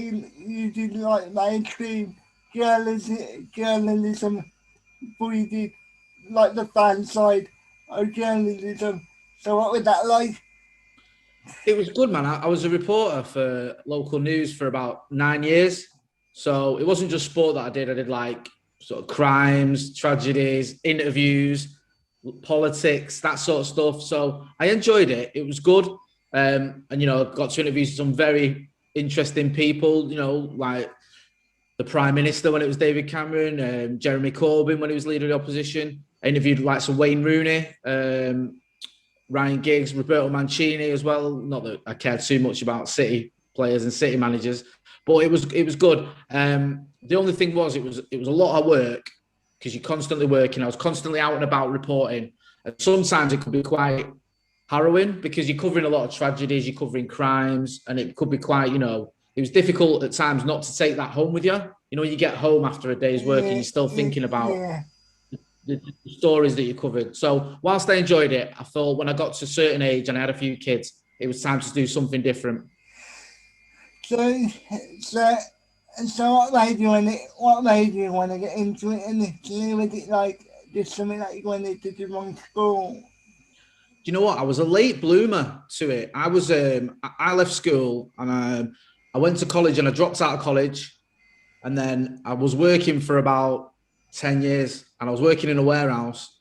You did like mainstream journalism, but you did like the fan side of journalism. So what was that like? It was good, man. I was a reporter for local news for about 9 years. So it wasn't just sport that I did. I did like sort of crimes, tragedies, interviews, politics, that sort of stuff. So I enjoyed it. It was good. And, got to interview some very interesting people, like the Prime Minister when it was David Cameron, Jeremy Corbyn when he was leader of the opposition. I interviewed like some Wayne Rooney, Ryan Giggs, Roberto Mancini as well. Not that I cared too much about City players and City managers, but it was good. The only thing was it was a lot of work because you're constantly working. I was constantly out and about reporting, and sometimes it could be quite harrowing because you're covering a lot of tragedies, you're covering crimes, and it could be quite, it was difficult at times not to take that home with you. You get home after a day's work and you're still thinking about the stories that you covered. So whilst I enjoyed it, I thought when I got to a certain age and I had a few kids, it was time to do something different. So, so, so what made you want to get into it initially? Was it like just something that you wanted to do from school? Do you know what? I was a late bloomer to it. I left school and I went to college and I dropped out of college. And then I was working for about 10 years and I was working in a warehouse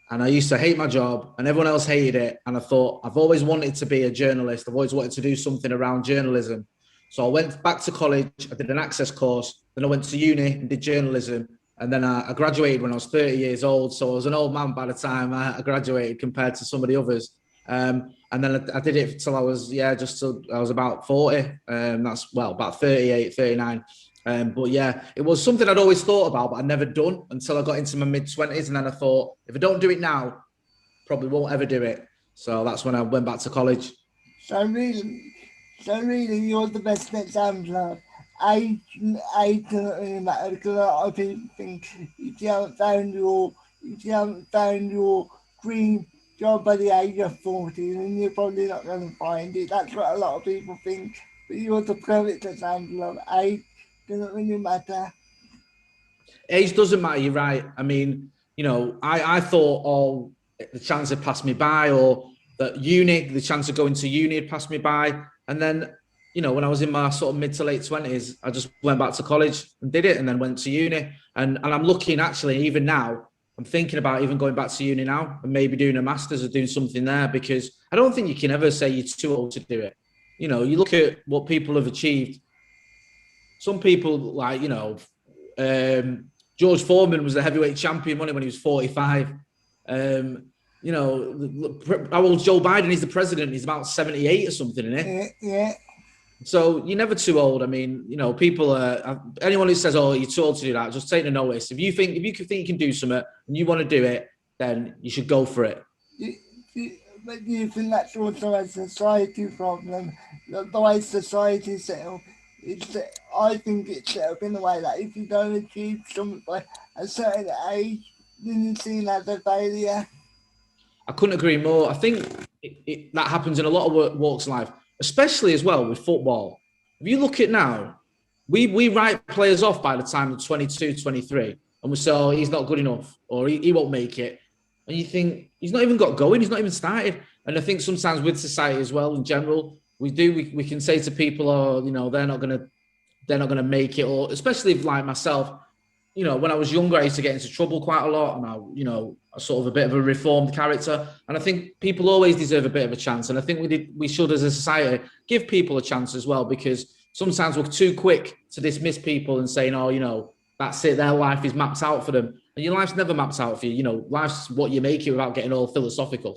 and I used to hate my job and everyone else hated it. And I thought, I've always wanted to be a journalist. I've always wanted to do something around journalism. So I went back to college, I did an access course, then I went to uni and did journalism. And then I graduated when I was 30 years old. So I was an old man by the time I graduated compared to some of the others. And then I did it till I was, I was about 40. About 38, 39. But yeah, it was something I'd always thought about, but I'd never done until I got into my mid-20s. And then I thought, if I don't do it now, probably won't ever do it. So that's when I went back to college. So really, you're the best example. Age doesn't really matter because a lot of people think if you haven't found your dream job by the age of 40, then you're probably not going to find it. That's what a lot of people think. But you're the perfect example of age doesn't really matter. Age doesn't matter, you're right. I mean, I thought, the chance had passed me by, or that the chance of going to uni had passed me by. And then, when I was in my sort of mid to late 20s, I just went back to college and did it and then went to uni. And I'm looking, actually, even now, I'm thinking about even going back to uni now and maybe doing a master's or doing something there, because I don't think you can ever say you're too old to do it. You look at what people have achieved. Some people like, George Foreman was the heavyweight champion when he was 45. How old's Joe Biden? He's the president. He's about 78 or something, isn't he? Yeah. So you're never too old. I mean, people anyone who says, "Oh, you're too old to do that," just take a notice. If you think you can do something and you want to do it, then you should go for it. But do you think that's also a society problem? The way society is set up, I think it's set up in a way that if you don't achieve something by a certain age, then you're seen as a failure. I couldn't agree more. I think that happens in a lot of walks of life, especially as well with football. If you look at now, we write players off by the time they're 22, 23, and we say, oh, he's not good enough, or he won't make it. And you think, he's not even got going, he's not even started. And I think sometimes with society as well, in general, we can say to people, oh, they're not gonna make it, or especially if, like myself, when I was younger, I used to get into trouble quite a lot, and I sort of a bit of a reformed character. And I think people always deserve a bit of a chance. And I think we should, as a society, give people a chance as well, because sometimes we're too quick to dismiss people and saying, oh, that's it, their life is mapped out for them. And your life's never mapped out for you. Life's what you make it, without getting all philosophical.